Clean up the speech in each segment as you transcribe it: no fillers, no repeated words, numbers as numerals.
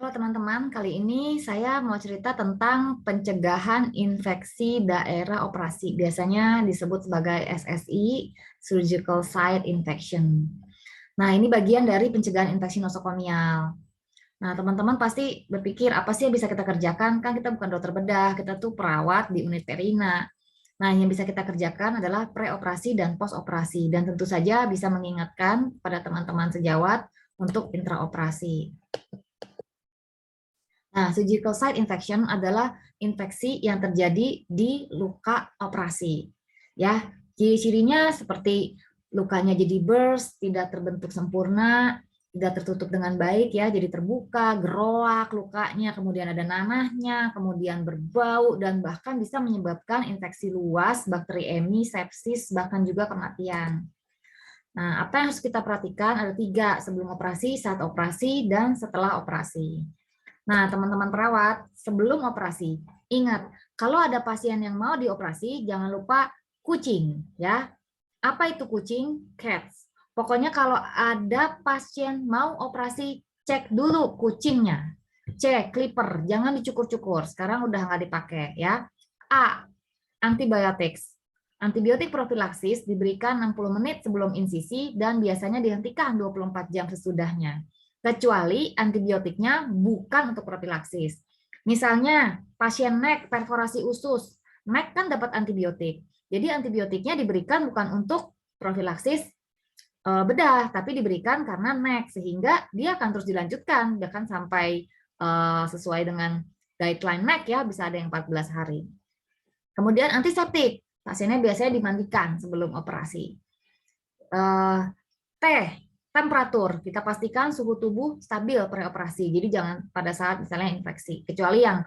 Halo teman-teman, kali ini saya mau cerita tentang pencegahan infeksi daerah operasi. Biasanya disebut sebagai SSI, Surgical Site Infection. Nah, ini bagian dari pencegahan infeksi nosokomial. Nah, teman-teman pasti berpikir, apa sih yang bisa kita kerjakan? Kan kita bukan dokter bedah, kita tuh perawat di unit perina. Nah, yang bisa kita kerjakan adalah preoperasi dan postoperasi. Dan tentu saja bisa mengingatkan pada teman-teman sejawat untuk intraoperasi. Nah, surgical site infection adalah infeksi yang terjadi di luka operasi. Ya, ciri-cirinya seperti lukanya jadi burst, tidak terbentuk sempurna, tidak tertutup dengan baik ya, jadi terbuka, geroak lukanya, kemudian ada nanahnya, kemudian berbau dan bahkan bisa menyebabkan infeksi luas, bakteri EMI, sepsis, bahkan juga kematian. Nah, apa yang harus kita perhatikan ada 3, sebelum operasi, saat operasi, dan setelah operasi. Nah, teman-teman perawat, sebelum operasi, ingat, kalau ada pasien yang mau dioperasi, jangan lupa kucing, ya. Apa itu kucing? Cats. Pokoknya kalau ada pasien mau operasi, cek dulu kucingnya. Cek clipper, jangan dicukur-cukur. Sekarang udah nggak dipakai, ya. A. Antibiotics. Antibiotik profilaksis diberikan 60 menit sebelum insisi dan biasanya dihentikan 24 jam sesudahnya. Kecuali antibiotiknya bukan untuk profilaksis. Misalnya pasien NEC perforasi usus, NEC kan dapat antibiotik. Jadi antibiotiknya diberikan bukan untuk profilaksis bedah, tapi diberikan karena NEC sehingga dia akan terus dilanjutkan, bahkan sampai sesuai dengan guideline NEC ya, bisa ada yang 14 hari. Kemudian antiseptik, pasiennya biasanya dimandikan sebelum operasi. T, temperatur, kita pastikan suhu tubuh stabil preoperasi. Jadi jangan pada saat misalnya infeksi, kecuali yang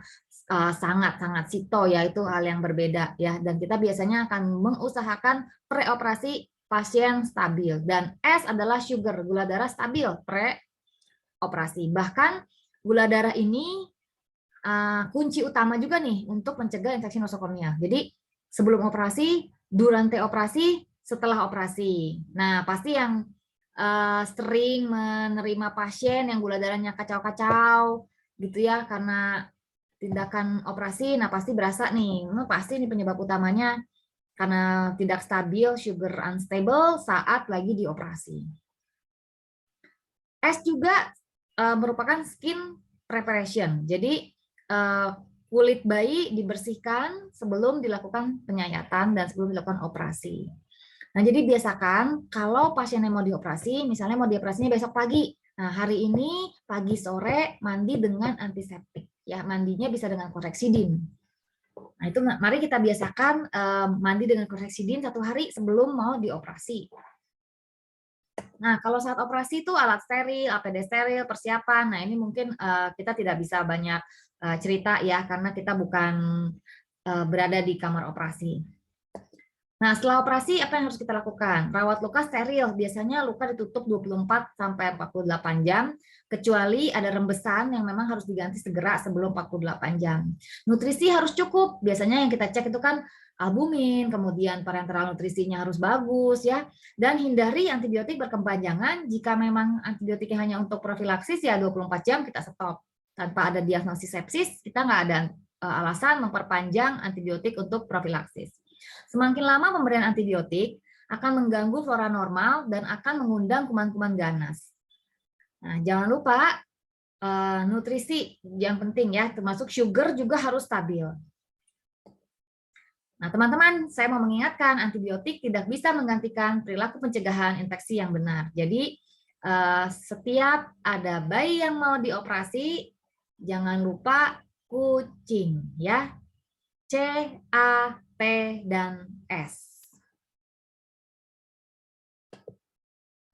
sangat-sangat sito ya, itu hal yang berbeda ya. Dan kita biasanya akan mengusahakan preoperasi pasien stabil. Dan S adalah sugar, gula darah stabil preoperasi. Bahkan gula darah ini kunci utama juga nih untuk mencegah infeksi nosokomia. Jadi sebelum operasi, durante operasi, setelah operasi. Nah, pasti yang sering menerima pasien yang gula darahnya kacau-kacau gitu ya karena tindakan operasi, nah pasti berasa nih, pasti ini penyebab utamanya karena tidak stabil, sugar unstable saat lagi dioperasi. S juga merupakan skin preparation. Jadi kulit bayi dibersihkan sebelum dilakukan penyayatan dan sebelum dilakukan operasi. Nah, jadi biasakan kalau pasien yang mau dioperasi, misalnya mau dioperasinya besok pagi. Nah, hari ini pagi sore mandi dengan antiseptik. Ya, mandinya bisa dengan Chlorhexidine. Nah, itu mari kita biasakan mandi dengan Chlorhexidine 1 hari sebelum mau dioperasi. Nah, kalau saat operasi itu alat steril, APD steril, persiapan. Nah, ini mungkin kita tidak bisa banyak cerita ya, karena kita bukan berada di kamar operasi. Nah, setelah operasi apa yang harus kita lakukan? Rawat luka steril. Biasanya luka ditutup 24 sampai 48 jam, kecuali ada rembesan yang memang harus diganti segera sebelum 48 jam. Nutrisi harus cukup. Biasanya yang kita cek itu kan albumin, kemudian parenteral nutrisinya harus bagus ya. Dan hindari antibiotik berkepanjangan. Jika memang antibiotiknya hanya untuk profilaksis ya 24 jam kita stop. Tanpa ada diagnosis sepsis, kita nggak ada alasan memperpanjang antibiotik untuk profilaksis. Semakin lama pemberian antibiotik akan mengganggu flora normal dan akan mengundang kuman-kuman ganas. Nah, jangan lupa nutrisi yang penting ya, termasuk sugar juga harus stabil. Nah, teman-teman, saya mau mengingatkan antibiotik tidak bisa menggantikan perilaku pencegahan infeksi yang benar. Jadi, setiap ada bayi yang mau dioperasi, jangan lupa kucing ya. C, A, T, dan S.